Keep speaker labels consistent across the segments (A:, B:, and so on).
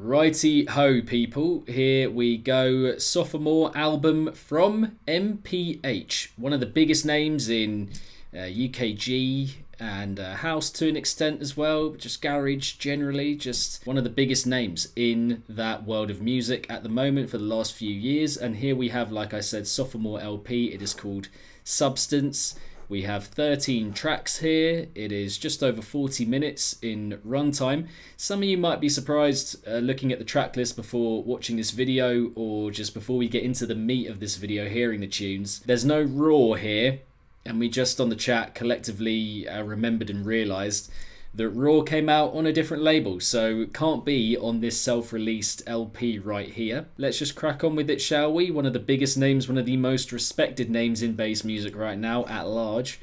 A: Righty ho, people. Here we go. Sophomore album from MPH, one of the biggest names in UKG and house to an extent as well, just garage generally, just one of the biggest names in that world of music at the moment for the last few years. And here we have, like I said, sophomore LP. It is called Substance. We have 13 tracks here. It is just over 40 minutes in runtime. Some of you might be surprised looking at the track list before watching this video, or just before we get into the meat of this video, hearing the tunes. There's no raw here, and we just on the chat collectively remembered and realised that Raw came out on a different label, so it can't be on this self-released LP right here. Let's just crack on with it, shall we? One of the biggest names, one of the most respected names in bass music right now at large.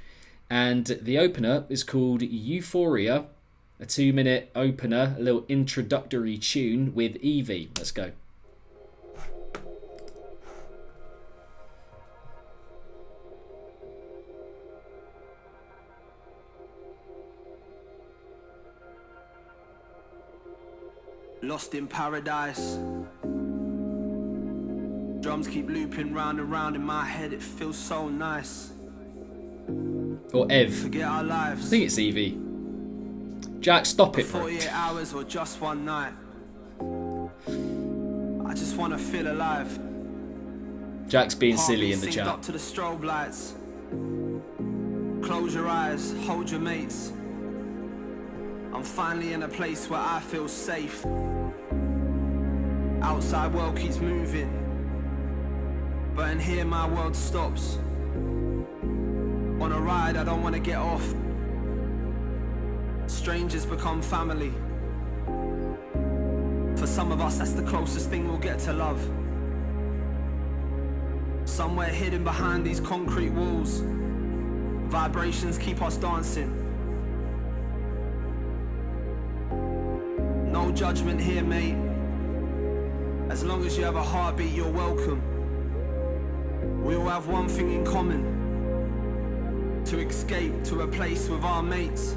A: And the opener is called Euphoria, a 2-minute opener, a little introductory tune with Evie. Let's go.
B: Lost in paradise. Drums keep looping round and round in my head. It feels so nice.
A: Or Ev.
B: Forget our lives.
A: I think it's Evie. Jack, stop it, bro.
B: 48 hours or just one night. I just want to feel alive.
A: Jack's being silly in the chat.
B: Up to the strobe lights. Close your eyes, hold your mates. I'm finally in a place where I feel safe. Outside world keeps moving, but in here my world stops. On a ride I don't want to get off. Strangers become family. For some of us that's the closest thing we'll get to love. Somewhere hidden behind these concrete walls, vibrations keep us dancing. No judgment here, mate. As long as you have a heartbeat, you're welcome. We all have one thing in common: to escape to a place with our mates.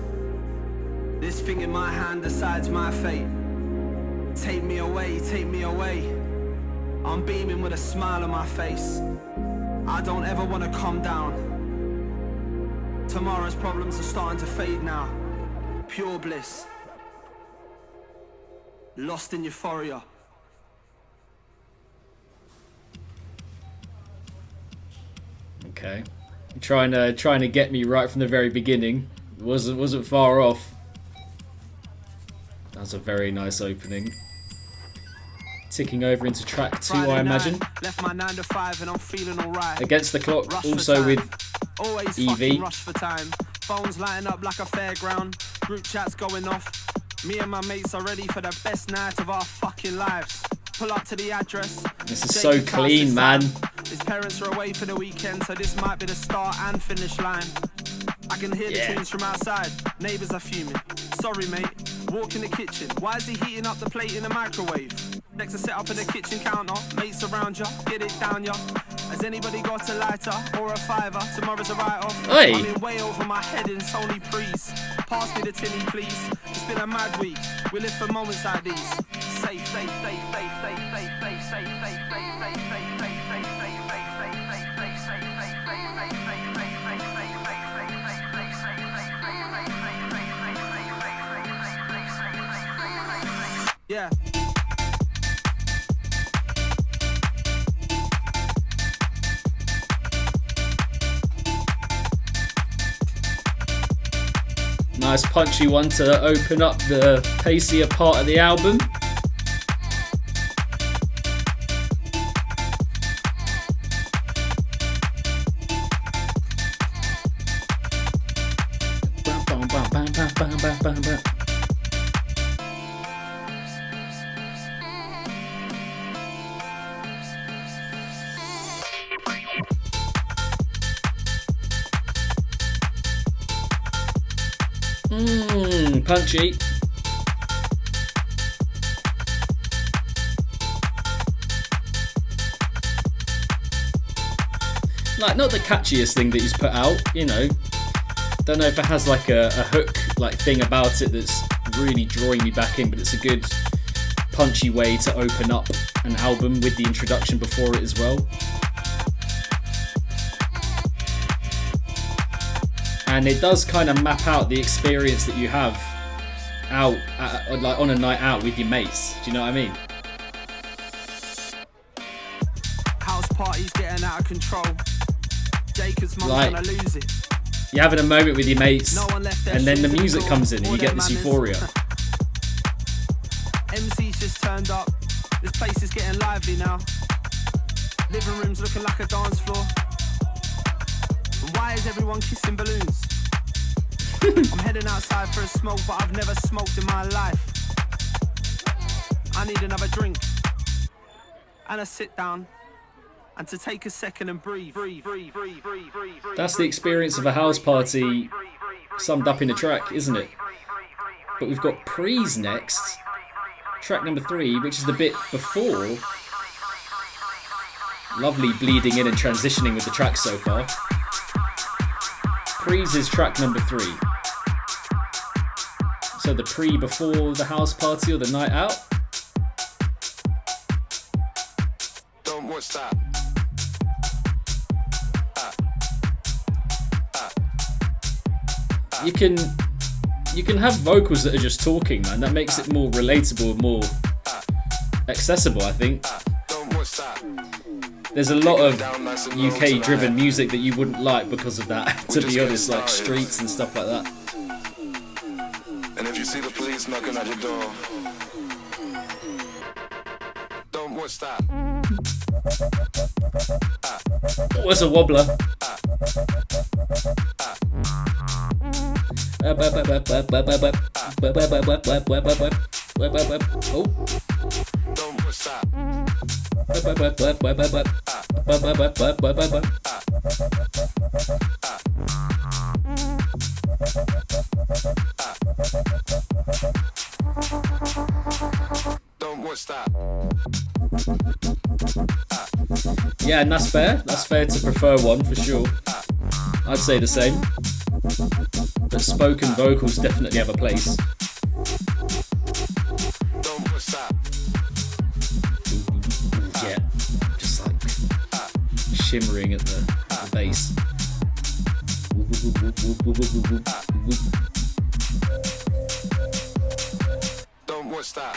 B: This thing in my hand decides my fate. Take me away, take me away. I'm beaming with a smile on my face. I don't ever want to come down. Tomorrow's problems are starting to fade now. Pure bliss. Lost in euphoria.
A: Okay, trying to get me right from the very beginning. Wasn't far off. That's a very nice opening. Ticking over into track 2, I imagine.
B: Left my 9 to 5 and I'm feeling alright.
A: Against the Clock, also with
B: always
A: Evie.
B: Rush for time. Phones lighting up like a fairground. Group chats going off. Me and my mates are ready for the best night of our fucking lives. Pull up to the address.
A: This is so clean, man.
B: His parents are away for the weekend, so this might be the start and finish line. I can hear the tunes from outside. Neighbours are fuming. Sorry, mate. Walk in the kitchen. Why is he heating up the plate in the microwave? Next to set up in the kitchen counter. Mates around ya. Get it down ya. Has anybody got a lighter or a fiver? Tomorrow's a write-off.
A: Hey.
B: I'm in way over my head in Sony Prees. Pass me the tinny, please. It's been a mad week. We live for moments like these. Safe, safe, safe, safe, safe, safe, safe, safe, safe, safe, safe, safe, safe, yeah.
A: Nice punchy one to open up the pacier part of the album. Punchy. Like, not the catchiest thing that he's put out, you know. Don't know if it has like a hook like thing about it that's really drawing me back in, but it's a good punchy way to open up an album with the introduction before it as well. And it does kind of map out the experience that you have out like on a night out with your mates. Do you know what I mean?
B: House parties getting out of control. Jacob's mum's
A: Like,
B: gonna lose it.
A: you're having a moment with your mates,
B: No one left their
A: and then the
B: shoes in the
A: music
B: door,
A: comes in and
B: all
A: you get
B: their
A: this
B: manners.
A: euphoria.
B: MC's just turned up. This place is getting lively now. Living room's looking like a dance floor. And why is everyone kissing balloons? I'm heading outside for a smoke, but I've never smoked in my life. I need another drink and a sit down and to take a second and breathe.
A: That's the experience of a house party summed up in a track, isn't it? But we've got Pre's next, track number 3, which is the bit before. Lovely bleeding in and transitioning with the track so far. Pre's is track number 3. So the pre before the house party or the night out.
C: Don't stop.
A: You can have vocals that are just talking, man. That makes it more relatable and more accessible, I think. There's a lot of UK driven music that you wouldn't like because of that, to be honest, like Streets and stuff like that.
C: And if you see the police knocking at your door, don't stop.
A: What's a wobbler? Oh.
C: Don't stop. Don't stop.
A: Yeah, and that's fair. That's fair to prefer one for sure. I'd say the same. But spoken vocals definitely have a place.
C: Don't stop.
A: Yeah, just like shimmering at the bass.
C: Don't stop.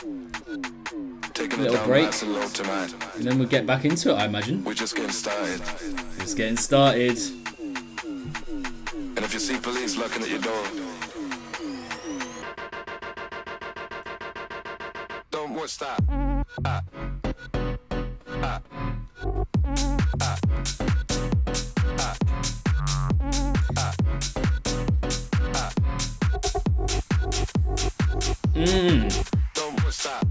C: Taking
A: A
C: it
A: little
C: down
A: break.
C: nice and low tonight.
A: And then we'll get back into it, I imagine.
C: We're just getting started.
A: It's getting started.
C: And if you see police knocking at your door, don't stop. Don't stop.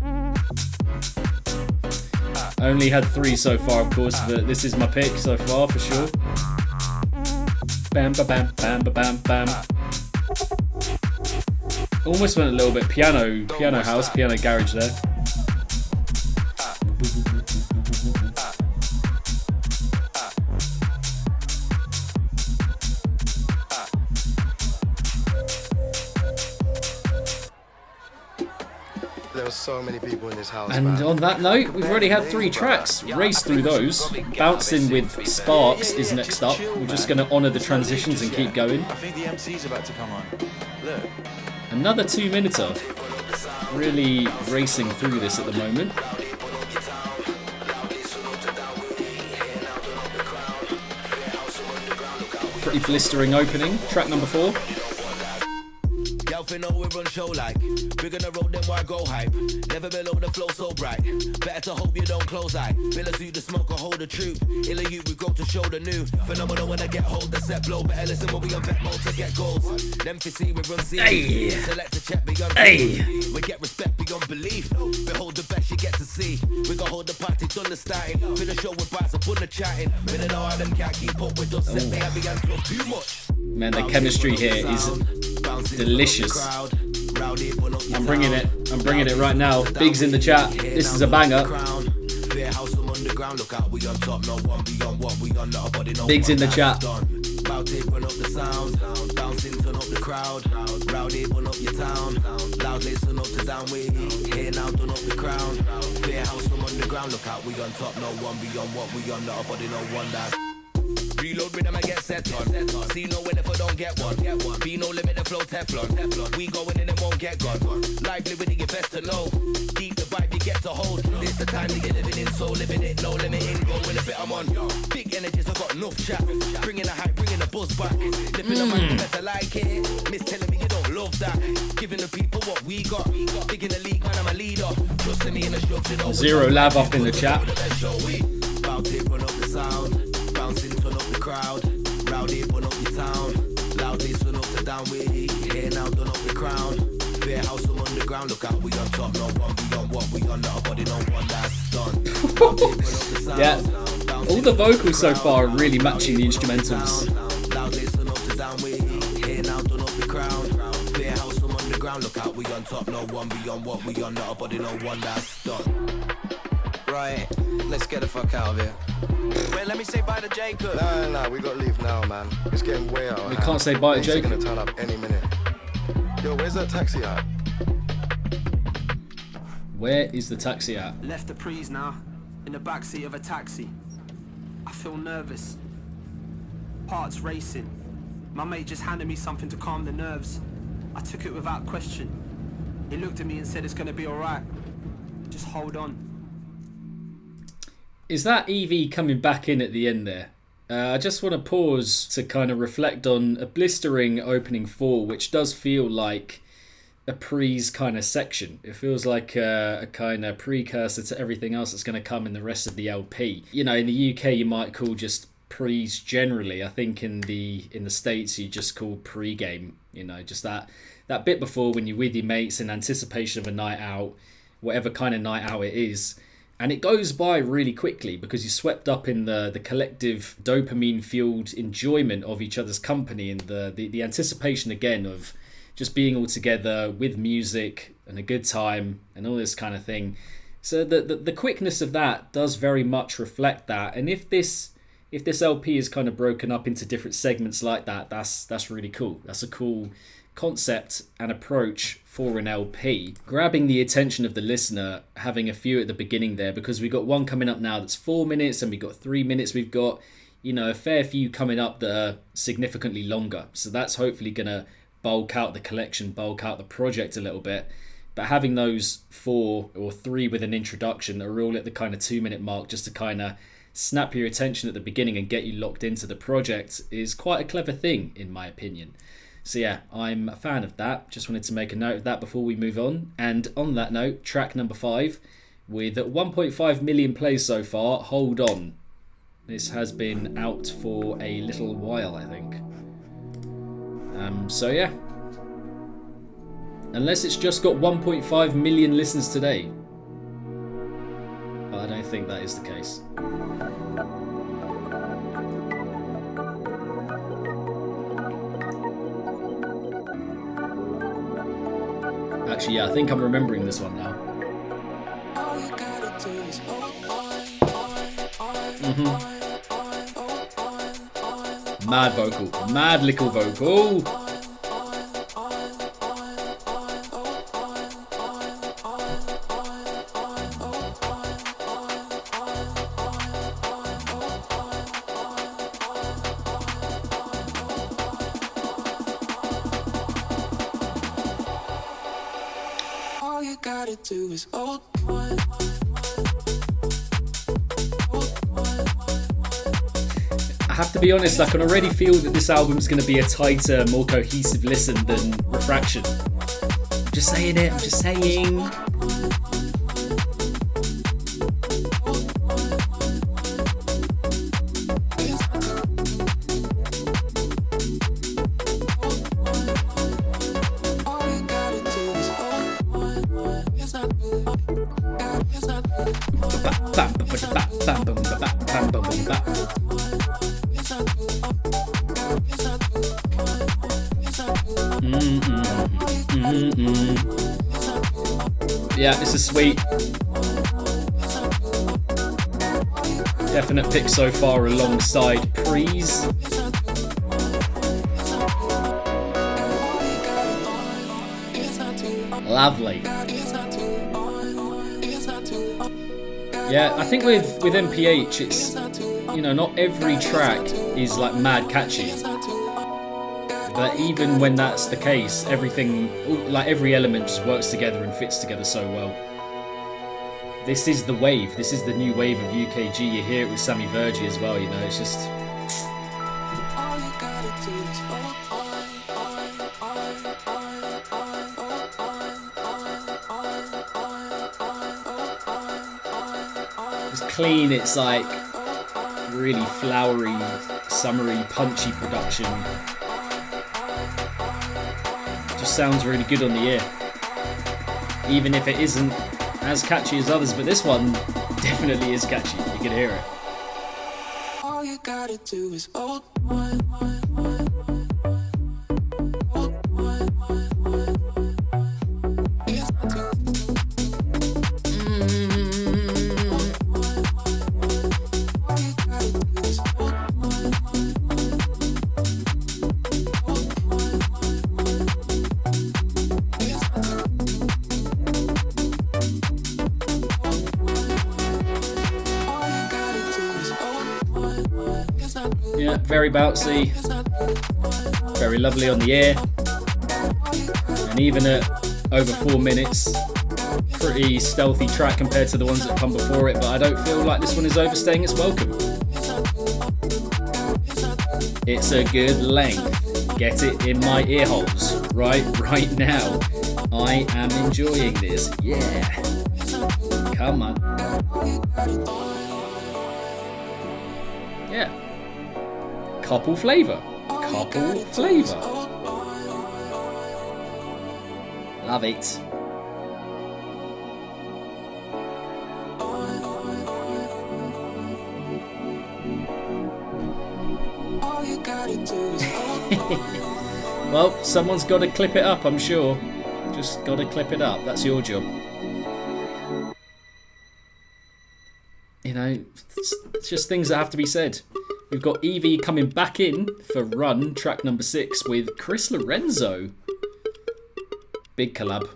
A: I only had 3 so far, of course, but this is my pick so far for sure. Bam, ba, bam, bam, ba, bam, bam. Almost went a little bit piano house, piano garage there.
D: There were so many people in this house.
A: And
D: man.
A: on that note, we've already had 3 tracks. Race through those. Bouncing with Sparks is next up. We're just going to honour the transitions and keep going.
E: I think the MC's about to come on. Look.
A: Another 2-minuter. Really racing through this at the moment. Pretty blistering opening. Track number 4.
F: Y'all finna know we run show like big on the road, then why go hype? Never below the flow so bright. Better to hope you don't close eye. Fill a suit, the smoke or hold the truth. Illa you, we grow to show the new phenomenal when I get hold the set blow. Better listen when we on vet mode to get goals. Them for see we run see.
A: Hey.
F: Select to check beyond.
A: Hey.
F: We get respect beyond belief. Behold the best you get to see. We gon' hold the party done the starting. Finish show with bars up on the chatting. We don't know how them can't keep up with us. Set me heavy and talk too much.
A: Man, the chemistry here is delicious. I'm bringing it right now. Big's in the chat. This is a banger. Big's in the chat.
F: Bout it, run up the sound. Bouncing, turn up the crowd. Rowdy, run up your town. Loud, listen up to down with. Here now, done up the crown. Clear house from underground. Look out, we on top. No one beyond what we on. Not a body, no one that's. Reload rhythm and get set on. See no win if I don't get one. Be no limit, the flow Teflon. We going in, it won't get gone. Lively with it, you best to know. Deep the vibe you get to hold. This the time to get living in, so living it, no limiting. Go with a bit I'm on. Big energies, I got enough chat. Bringing the hype, bringing the buzz back. Lifting the mic, you better like it. Miss telling me you don't love that. Giving the people what we got. Big in the league, man, I'm a leader. Trusting me in the show.
A: Zero lab up in the chat.
F: Bout it, run up the sound. Bouncing, turn up the crowd. Rowdy, run up your town. Loudly, turn up to down with. Here now, done up the crown. Fair house from underground. Look out, we on top. No one beyond what we on. Not a body, no one that's done.
A: Yeah, all the vocals so far are really matching the instrumentals.
F: Loudly, turn up to down with. Here now, done up the crown. Fair house from underground. Look out, we on top. No one beyond what we on. Not a body, no one that's done.
E: Right, let's get the fuck out of here.
B: Wait, let me say bye to Jacob.
D: Nah, we gotta leave now, man. It's getting way out.
A: We can't say bye to
D: Jacob.
A: Jacob.
D: Gonna turn up any minute. Yo, where's that taxi at?
A: Where is the taxi at?
B: Left the prees now, in the backseat of a taxi. I feel nervous. Heart's racing. My mate just handed me something to calm the nerves. I took it without question. He looked at me and said it's gonna be alright. Just hold on.
A: Is that Evie coming back in at the end there? I just want to pause to kind of reflect on a blistering opening 4, which does feel like a pre's kind of section. It feels like a kind of precursor to everything else that's going to come in the rest of the LP. You know, in the UK you might call just pre's generally. I think in the States you just call pre-game. You know, just that bit before when you're with your mates in anticipation of a night out, whatever kind of night out it is. And it goes by really quickly because you're swept up in the collective dopamine-fueled enjoyment of each other's company and the anticipation again of just being all together with music and a good time and all this kind of thing. So the quickness of that does very much reflect that. And if this LP is kind of broken up into different segments like that, that's really cool. That's a cool concept and approach for an LP, grabbing the attention of the listener, having a few at the beginning there, because we've got one coming up now that's 4 minutes and we've got 3 minutes. We've got, you know, a fair few coming up that are significantly longer, so that's hopefully gonna bulk out the collection, bulk out the project a little bit. But having those 4 or 3 with an introduction that are all at the kind of 2 minute mark just to kind of snap your attention at the beginning and get you locked into the project is quite a clever thing, in my opinion. So yeah, I'm a fan of that. Just wanted to make a note of that before we move on. And on that note, track number 5 with 1.5 million plays so far, Hold On. This has been out for a little while, I think. So yeah. Unless it's just got 1.5 million listens today. But I don't think that is the case. Actually, yeah, I think I'm remembering this one now. Mad vocal. Mad little vocal. I have to be honest, I can already feel that this album's going to be a tighter, more cohesive listen than Refraction. I'm just saying it, I'm just saying. Yeah, this is sweet. Definite pick so far alongside Prees. Lovely. Yeah, I think with MPH, it's, you know, not every track is like mad catchy. But even when that's the case, everything, like every element just works together and fits together so well. This is the wave. This is the new wave of UKG. You hear it with Sammy Virgie as well, you know, it's just... It's clean, it's like really flowery, summery, punchy production. Just sounds really good on the ear. Even if it isn't as catchy as others, but this one definitely is catchy. You can hear it.
G: All you gotta do is hold
A: Yeah, very bouncy, very lovely on the ear, and even at over 4 minutes, pretty stealthy track compared to the ones that come before it, but I don't feel like this one is overstaying its welcome. It's a good length. Get it in my ear holes right now. I am enjoying this. Yeah. Come on. Yeah. Couple flavour. Love it. Well, someone's got to clip it up, I'm sure. Just got to clip it up. That's your job. You know, it's just things that have to be said. We've got Evie coming back in for Run, track number 6, with Chris Lorenzo. Big collab.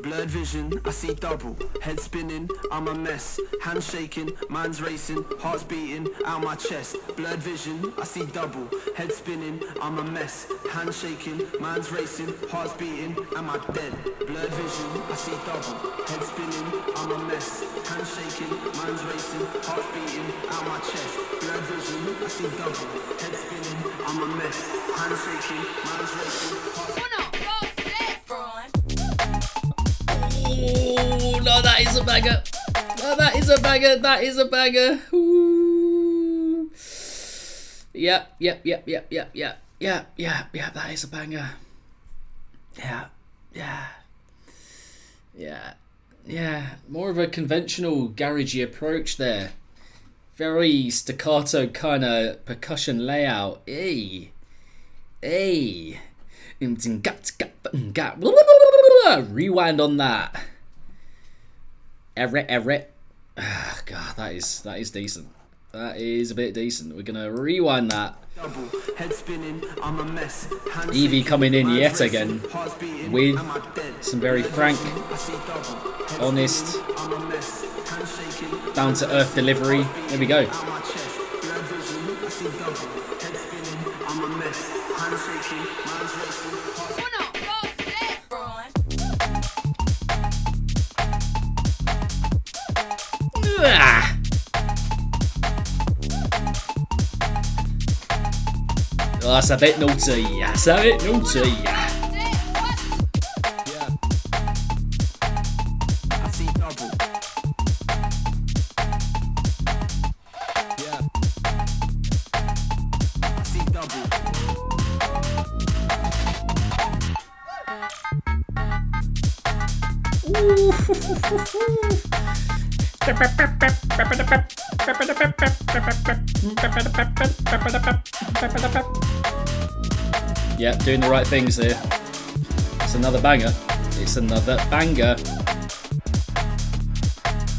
B: Blurred vision, I see double. Head spinning, I'm a mess. Hands shaking, mind's racing, heart's beating out my chest. Blurred vision, I see double. Head spinning, I'm a mess. Hands shaking, mind's racing, heart's beating, am I dead? Blurred vision, I see double. Head spinning, I'm a mess. Hands shaking, mind's racing, heart's beating out my chest. Blurred vision, I see double. Head spinning, I'm a mess. Hands shaking, mind's racing, heart's beating.
A: Oh, no, that is a banger. No, that is a banger. Ooh. Yep, that is a banger. Yeah. More of a conventional garagey approach there. Very staccato kind of percussion layout. Hey. Rewind on that. Ah, God, that is decent. That is a bit decent. We're gonna rewind that.
B: Head spinning, I'm a mess.
A: Evie coming in yet again with some very frank, honest, down to earth delivery. There we go. Ah. Oh, that's a bit naughty. Yeah, doing the right things here. It's another banger.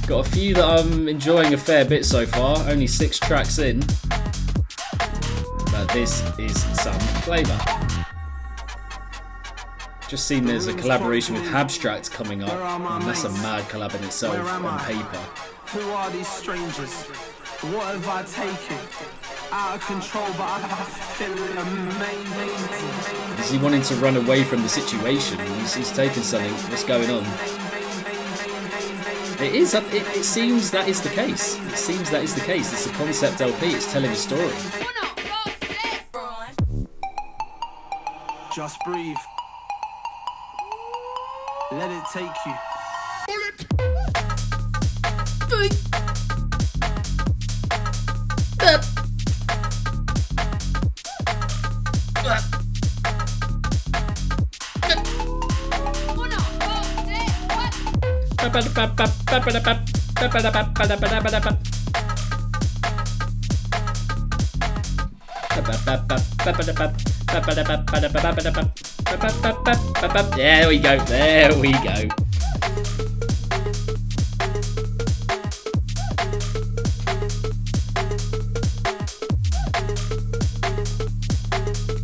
A: Got a few that I'm enjoying a fair bit so far. Only 6 tracks in. But this is some flavour. Just seen there's a collaboration with Abstract coming up, and that's a mad collab in itself on paper.
B: Who are these strangers? What have I taken? Out of control, but I feel amazing.
A: Is he wanting to run away from the situation? He's taken something. What's going on? It is. It seems that is the case. It seems that is the case. It's a concept LP. It's telling a story.
B: Just breathe. Let it take you.
A: There we go. There we go.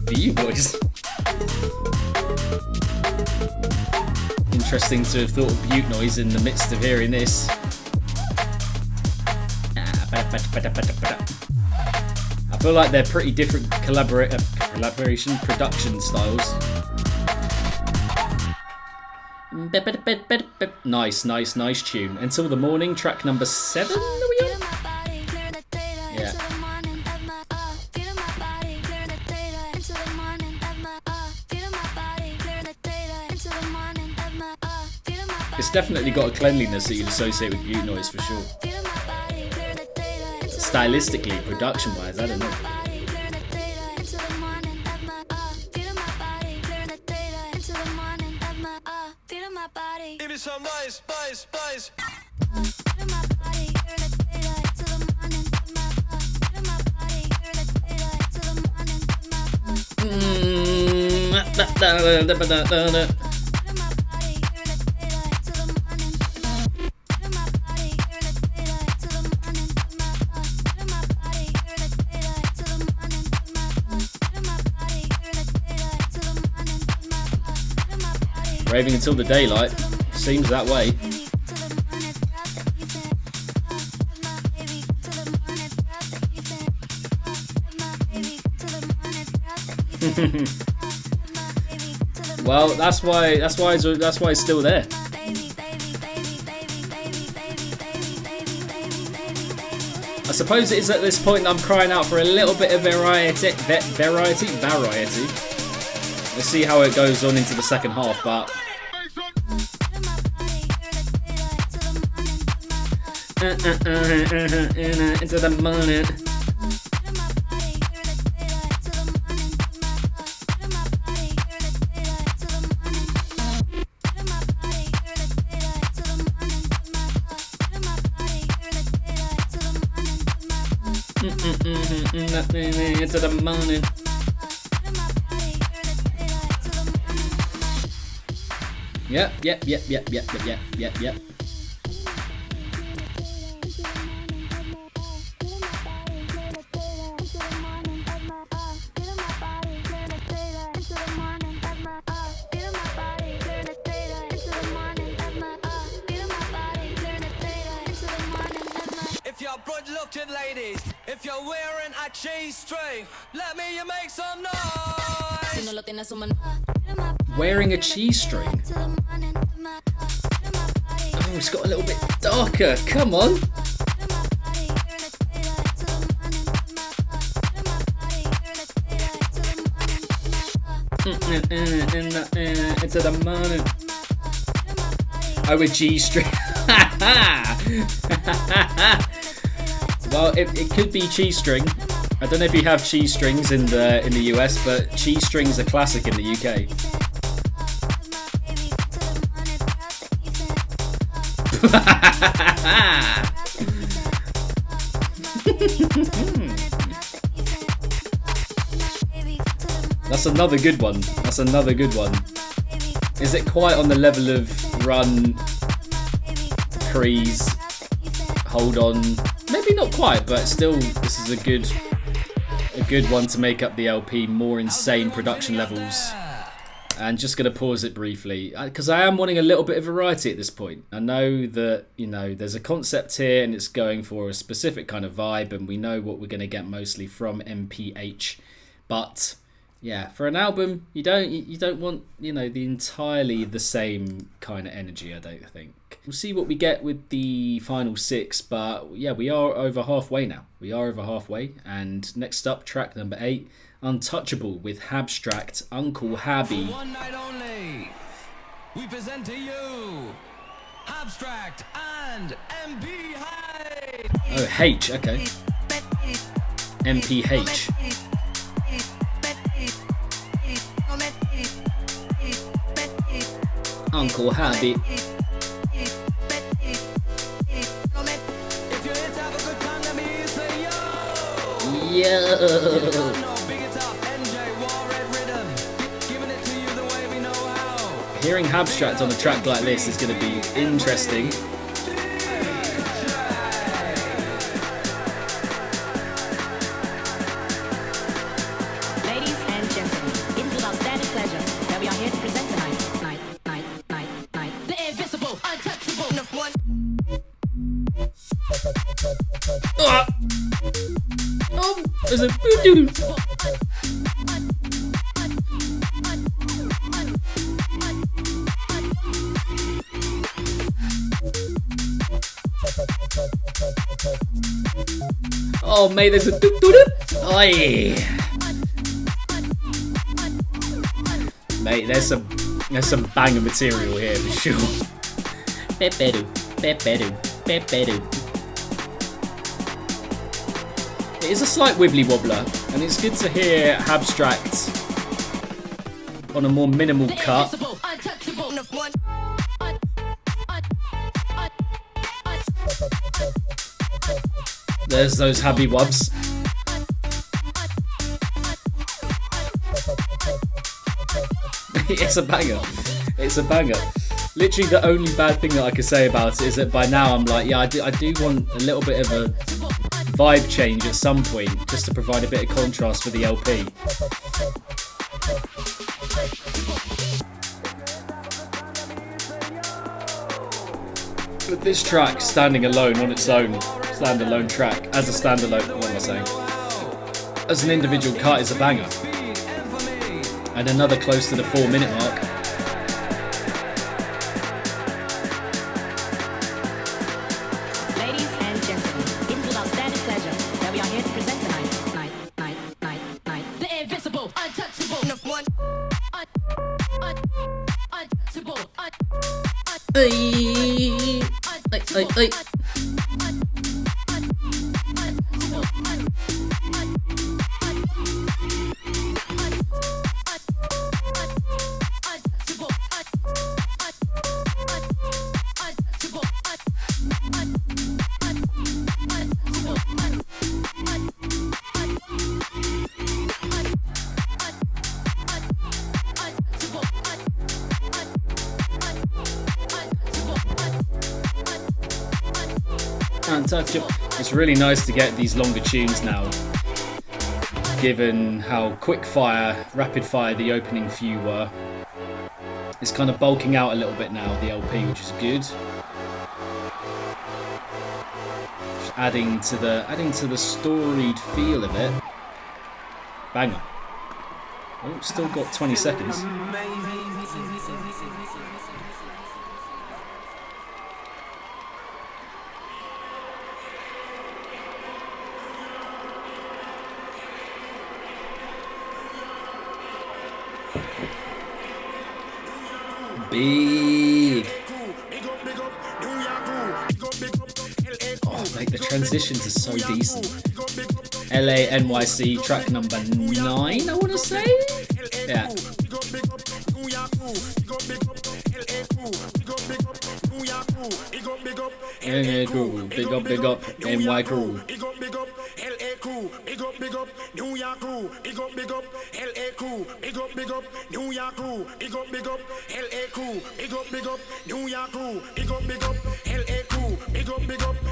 A: The noise. Interesting to have thought of Butte noise in the midst of hearing this. I feel like they're pretty different collaboration production styles. Nice tune. Until the Morning, track number 7. Are we on? Yeah. It's definitely got a cleanliness that you'd associate with Butte noise for sure. Stylistically, production-wise, I don't know.
F: Give me some noise.
A: Raving until the daylight. Seems that way. Well, that's why it's still there. I suppose it is at this point that I'm crying out for a little bit of variety. Let's see how it goes on into the second half, but into the morning. Into the morning. Yep.
F: If you're good looking ladies, if you're wearing a cheese string, let me you make some noise.
A: Wearing a cheese string. Oh, it's got a little bit darker. Come on. Into the morning. Oh, a G string. Well, it could be cheese string. I don't know if you have cheese strings in the US, but cheese strings are classic in the UK. That's another good one. Is it quite on the level of Run, Crease, Hold On? Maybe not quite, but still, this is a good one to make up the LP. More insane production levels. And just going to pause it briefly because I am wanting a little bit of variety at this point. I know that, you know, there's a concept here and it's going for a specific kind of vibe, and we know what we're going to get mostly from MPH. But yeah, for an album, you don't want, you know, the entirely the same kind of energy, I don't think. We'll see what we get with the final 6, but yeah, we are over halfway now. We are over halfway, and next up, track number 8, Untouchable with Habstract, Uncle Habby.
F: One night only, we present to you Habstract and MPH.
A: Oh, H, okay. MPH. Uncle Habby.
F: If you're here to have a good time, let me hear you say yo.
A: Yo. Hearing Habstract on a track like this is going to be interesting.
H: Ladies and gentlemen, it is with outstanding pleasure that we are here to present tonight. The invisible, untouchable.
A: There's a voodoo. Oh mate, there's a doop doop. Oh yeah. Mate, there's some banger material here for sure. Pepedu, pepedu, pepedu. It is a slight wibbly wobbler, and it's good to hear Habstract on a more minimal cut. There's those Habby wubs. It's a banger. It's a banger. Literally the only bad thing that I could say about it is that by now I'm like, yeah, I do want a little bit of a vibe change at some point, just to provide a bit of contrast for the LP. But this track, standing alone on its own, standalone track, as a standalone, what am I saying? As an individual cut is a banger. And another close to the 4-minute mark.
H: Ladies and gentlemen, it is with outstanding pleasure that we are here to present tonight. The invisible, untouchable.
A: Untouchable. It's really nice to get these longer tunes now, given how rapid fire the opening few were. It's kind of bulking out a little bit now, the LP, which is good. Just adding to the storied feel of it. Banger. Oh, still got 20 seconds. Big. Oh, mate, the transitions are so decent. LA NYC track number 9, I want to say. Yeah. Yeah, cool. Big up, NY crew.
I: Big up, New York crew. Big up, LA crew. Big up, New York crew. Big up, LA crew. Big up, New York crew. Big up, LA crew. Big up,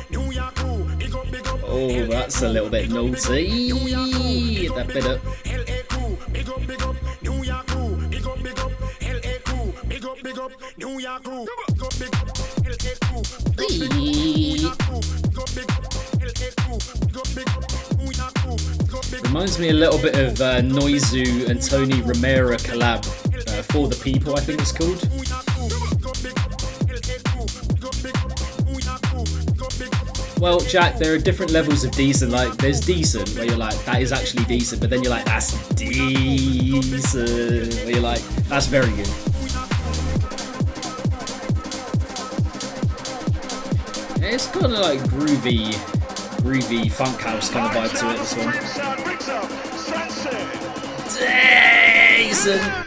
I: New York crew. Big up.
A: Oh, that's a little bit naughty. Get that bit up.
I: LA crew. Big up, New York crew. Big up,
A: Reminds me a little bit of Noizu and Tony Romero collab, For the People, I think it's called. Well, Jack, there are different levels of decent. Like, there's decent, where you're like, that is actually decent, but then you're like, that's decent, where you're like, that's very good. Yeah, it's kind of like groovy funk house kind of vibe to it, this one. Decent!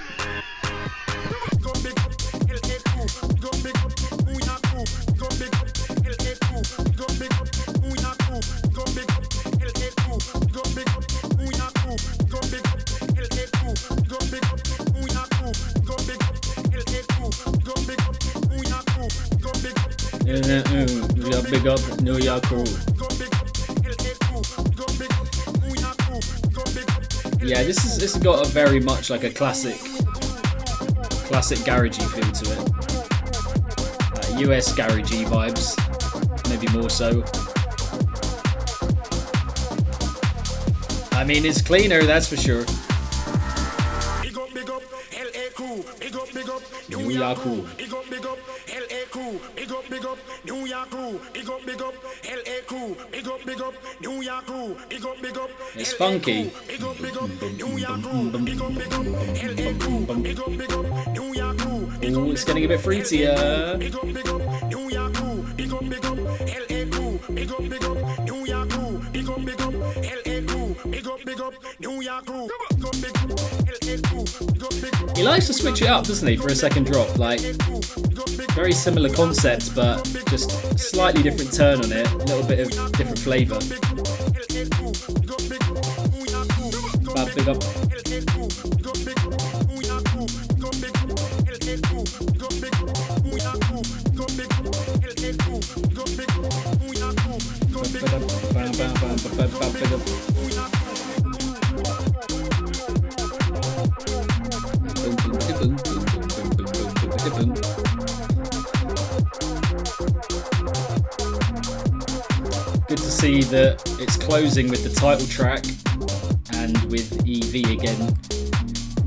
A: Big up New York crew. Yeah, this has got a very much like a classic garagey feel to it. US garagey vibes, maybe more so. I mean, it's cleaner, that's for sure. New York crew.
I: New York crew, big up, LA crew, big up, New York crew, big up,
A: it's funky.
I: big up, New York crew, big up, LA crew, big up, New York crew.
A: Ooh, it's getting a bit fruitier.
I: Big up, New York crew, big up, LA crew, big up, New York crew, big up, LA crew, big up, New York crew,
A: He likes to switch it up, doesn't he, for a second drop? Like, very similar concept, but just slightly different turn on it, a little bit of different flavour. Big up. Good to see that it's closing with the title track and with EV again.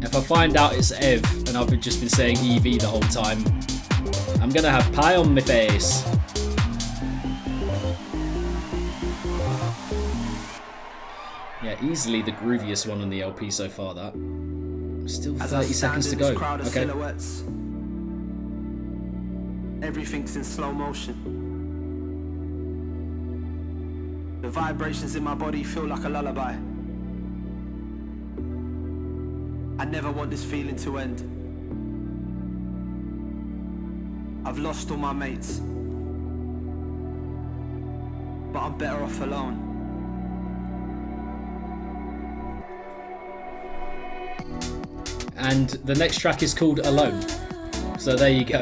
A: If I find out it's Ev and I've just been saying EV the whole time, I'm gonna have pie on my face. Yeah, easily the grooviest one on the LP so far, that. Still 30 seconds to go. Okay.
B: Everything's in slow motion. The vibrations in my body feel like a lullaby. I never want this feeling to end. I've lost all my mates, but I'm better off alone.
A: And the next track is called Alone. So there you go.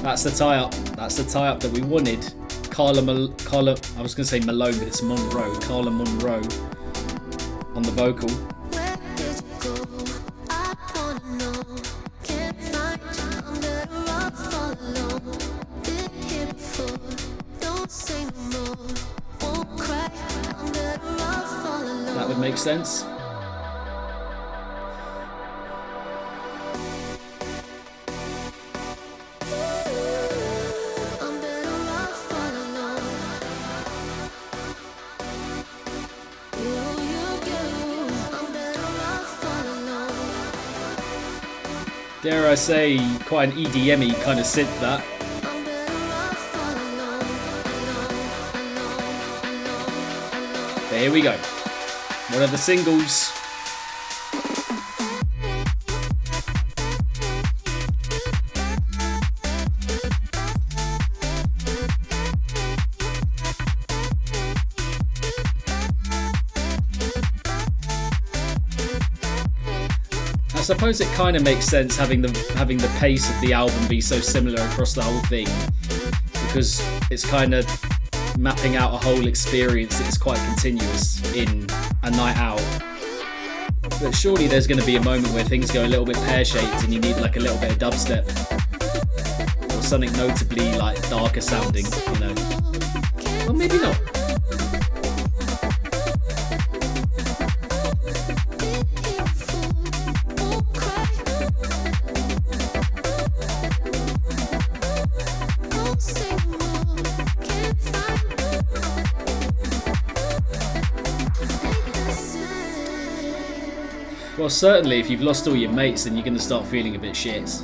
A: That's the tie-up. That's the tie-up that we wanted. Carla, I was going to say Malone, but it's Monroe. Carla Monroe on the vocal. That would make sense. Dare I say, quite an EDM-y kind of synth, that. But here we go. One of the singles. I suppose it kind of makes sense having the pace of the album be so similar across the whole thing, because it's kind of mapping out a whole experience that is quite continuous in a night out. But surely there's going to be a moment where things go a little bit pear-shaped and you need like a little bit of dubstep. something notably like darker sounding, you know. Well, maybe not. Well, certainly if you've lost all your mates, then you're going to start feeling a bit shit.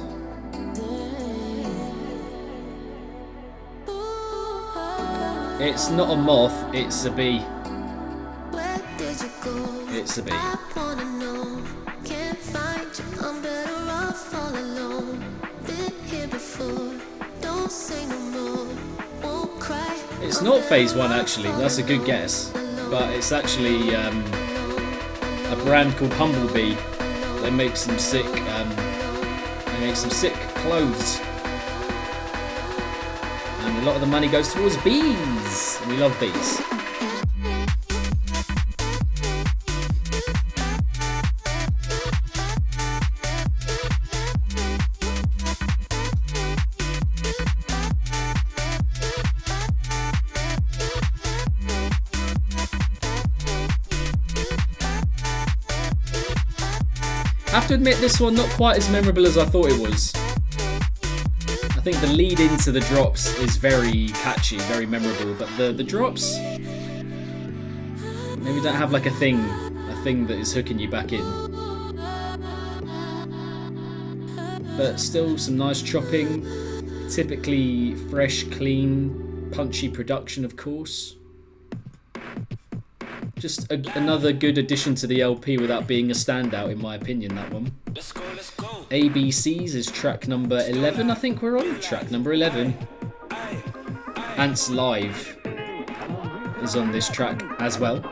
A: It's not a moth, it's a bee. It's a bee. It's not phase 1 actually, that's a good guess. But it's actually a brand called Humblebee. They make some sick clothes. And a lot of the money goes towards bees. We love bees. I have to admit, this one not quite as memorable as I thought it was. I think the lead into the drops is very catchy, very memorable, but the drops maybe don't have like a thing that is hooking you back in. But still some nice chopping, typically fresh, clean, punchy production, of course. Just another good addition to the LP without being a standout, in my opinion, that one. ABCs is track number 11, I think we're on. Track number 11. Ants Live is on this track as well.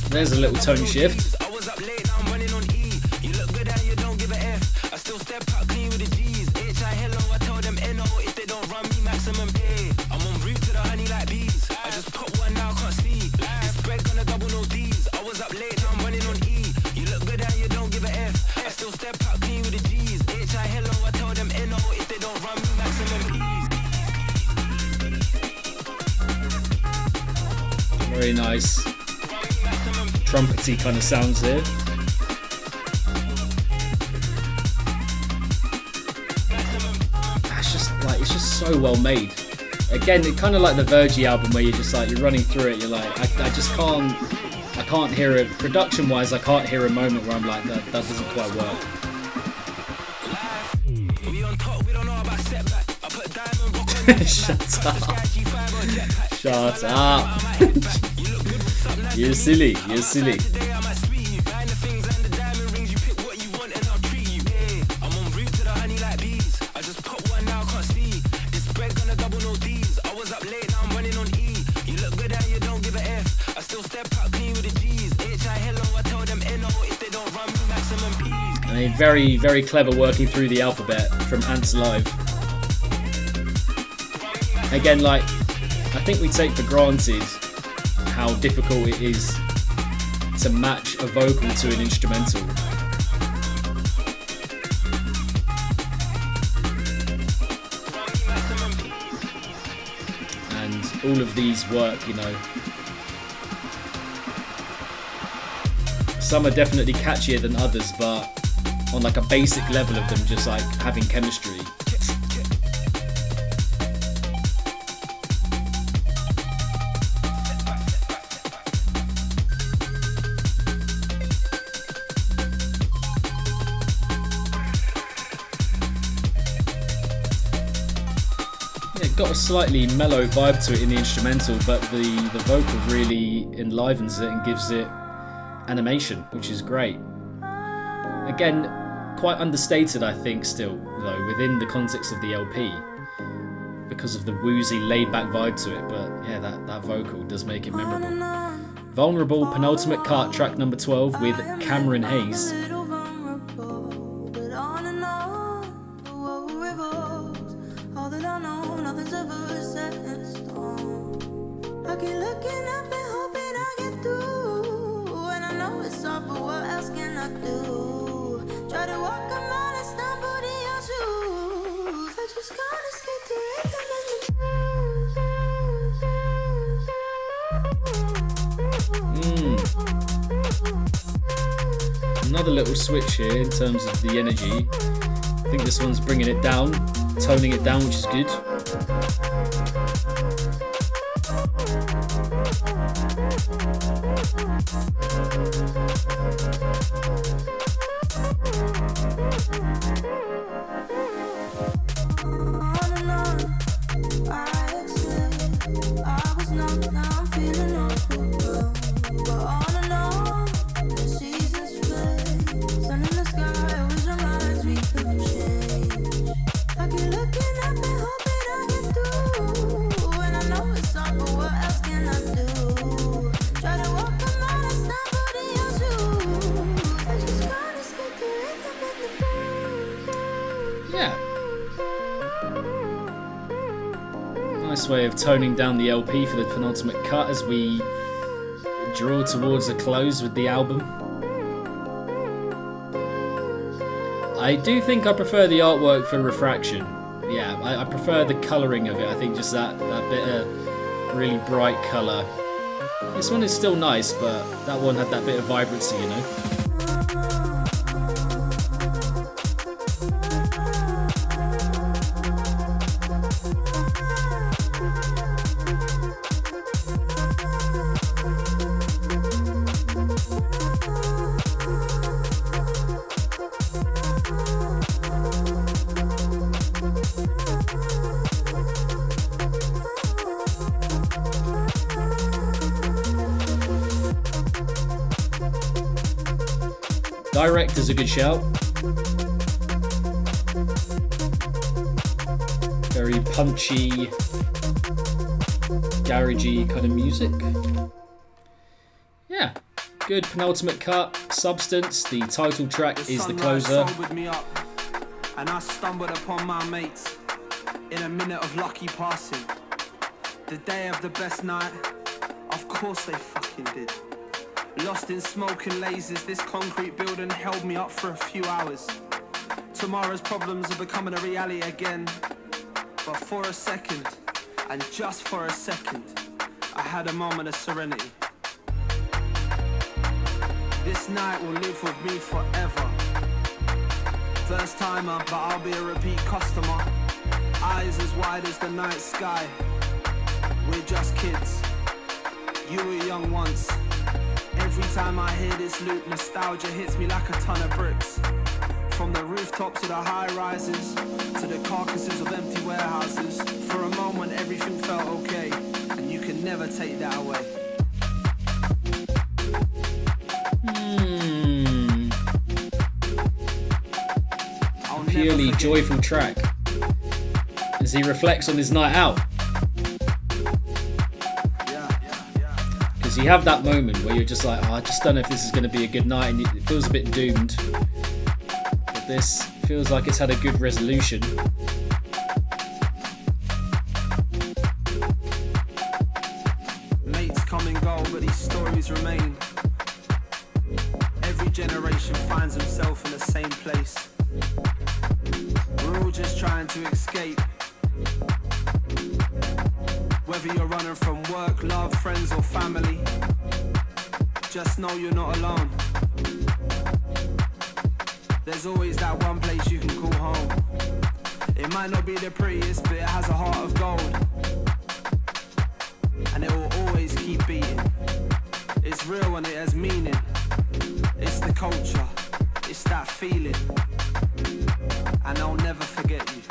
A: There's a little tone shift. Very nice trumpety kind of sounds here. It's just so well made. Again, it kind of like the Virgie album where you're just like, you're running through it, you're like, I can't hear it production wise. I can't hear a moment where I'm like, that doesn't quite work. Shut up. Shut up. You're silly, you're silly. I mean, very, very clever working through the alphabet from Ants Live. Again, like, I think we take for granted how difficult it is to match a vocal to an instrumental. And all of these work, you know. Some are definitely catchier than others, but on like a basic level of them just like having chemistry. Got a slightly mellow vibe to it in the instrumental, but the vocal really enlivens it and gives it animation, which is great. Again, quite understated I think still, though, within the context of the LP. because of the woozy, laid-back vibe to it. But yeah, that vocal does make it memorable. Vulnerable, penultimate cut, track number 12 with Cameron Hayes. Another little switch here in terms of the energy. I think this one's bringing it down, toning it down, which is good. Nice way of toning down the LP for the penultimate cut as we draw towards a close with the album. I do think I prefer the artwork for Refraction. Yeah, I prefer the colouring of it. I think just that bit of really bright colour. This one is still nice, but that one had that bit of vibrancy, you know. Direct is a good shout. Very punchy, garagey kind of music. Yeah, good penultimate cut. Substance, the title track is the closer.
B: Me up, and I stumbled upon my mates in a minute of lucky passing. The day of the best night, of course they fucking did. Lost in smoke and lasers, this concrete building held me up for a few hours. Tomorrow's problems are becoming a reality again. But for a second, and just for a second, I had a moment of serenity. This night will live with me forever. First timer, but I'll be a repeat customer. Eyes as wide as the night sky. We're just kids. You were young once. Every time I hear this loop, nostalgia hits me like a ton of bricks. From the rooftops to the high rises, to the carcasses of empty warehouses. For a moment everything felt okay, and you can never take that away.
A: Purely joyful track as he reflects on his night out. Because you have that moment where you're just like, oh, I just don't know if this is going to be a good night, and it feels a bit doomed. But this feels like it's had a good resolution.
B: Mates come and go, but these stories remain. Every generation finds himself in the same place. We're all just trying to escape. Whether you're running from work, love, friends or family, just know you're not alone. There's always that one place you can call home. It might not be the prettiest, but it has a heart of gold. And it will always keep beating. It's real and it has meaning. It's the culture, it's that feeling. And I'll never forget you.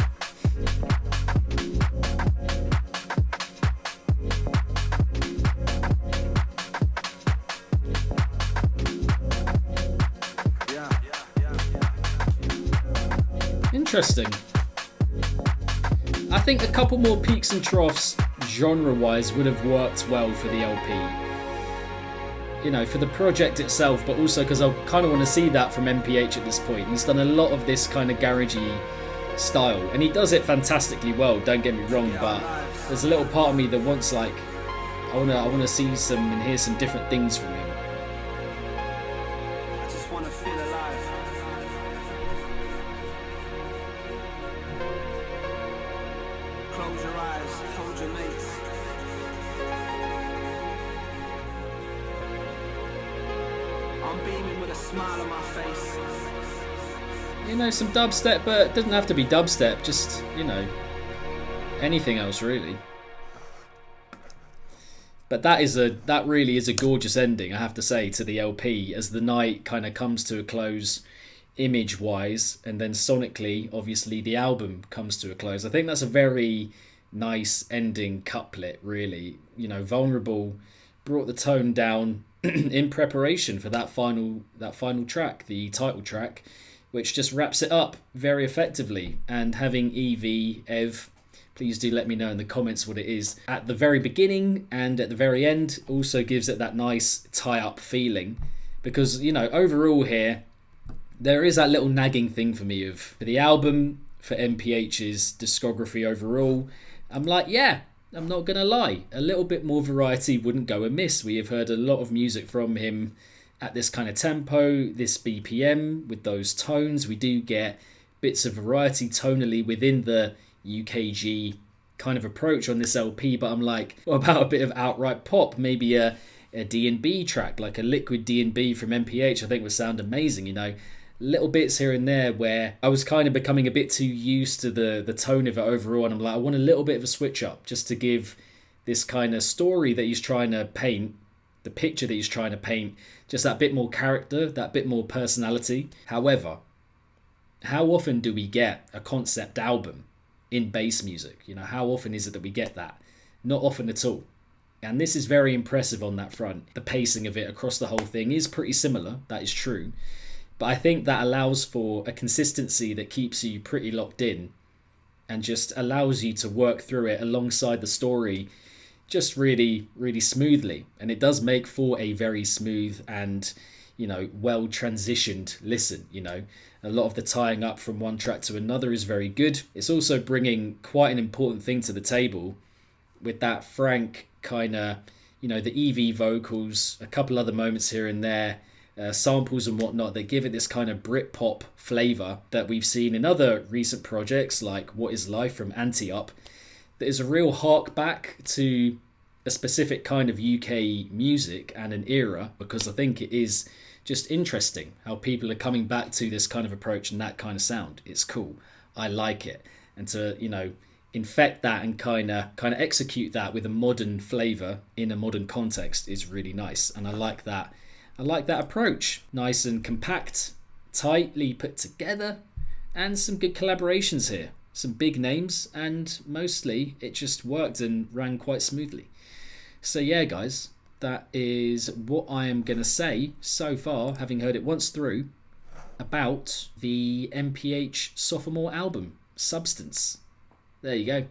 A: Interesting. I think a couple more peaks and troughs genre-wise would have worked well for the LP. You know, for the project itself, but also because I kind of want to see that from MPH at this point. He's done a lot of this kind of garagey style, and he does it fantastically well, don't get me wrong, but there's a little part of me that wants, like, I want to see some and hear some different things from him.
B: I just wanna feel alive. Close your eyes, hold your mates. I'm beaming with a smile on my face.
A: You know, some dubstep, but it doesn't have to be dubstep, just, you know, anything else really. But that really is a gorgeous ending, I have to say, to the LP, as the night kind of comes to a close image-wise, and then sonically, obviously, the album comes to a close. I think that's a very nice ending couplet, really. You know, Vulnerable brought the tone down in preparation for that final track, the title track, which just wraps it up very effectively. And having Evie, Ev, please do let me know in the comments what it is, at the very beginning and at the very end, also gives it that nice tie-up feeling. Because, you know, overall here, there is that little nagging thing for me of, for the album, for MPH's discography overall, I'm like, yeah, I'm not going to lie, a little bit more variety wouldn't go amiss. We have heard a lot of music from him at this kind of tempo, this BPM, with those tones. We do get bits of variety tonally within the UKG kind of approach on this LP, but I'm like, what about a bit of outright pop? Maybe a D&B track, like a liquid D&B from MPH, I think would sound amazing, you know. Little bits here and there where I was kind of becoming a bit too used to the tone of it overall, and I'm like, I want a little bit of a switch up just to give this kind of story that he's trying to paint, the picture that he's trying to paint, just that bit more character, that bit more personality. However, how often do we get a concept album in bass music? You know, how often is it that we get that? Not often at all. And this is very impressive on that front. The pacing of it across the whole thing is pretty similar, that is true. But I think that allows for a consistency that keeps you pretty locked in and just allows you to work through it alongside the story just really, really smoothly. And it does make for a very smooth and, you know, well transitioned listen, you know. A lot of the tying up from one track to another is very good. It's also bringing quite an important thing to the table with that frank kind of, you know, the EV vocals, a couple other moments here and there, samples and whatnot that give it this kind of Britpop flavour that we've seen in other recent projects like What Is Life from Anti-Up. That is a real hark back to a specific kind of UK music and an era, because I think it is just interesting how people are coming back to this kind of approach and that kind of sound. It's cool. I like it. And to, you know, infect that and kind of execute that with a modern flavour in a modern context is really nice. And I like that. I like that approach. Nice and compact, tightly put together, and some good collaborations here. Some big names, and mostly it just worked and ran quite smoothly. So yeah, guys, that is what I am going to say so far, having heard it once through, about the MPH sophomore album, Substance. There you go.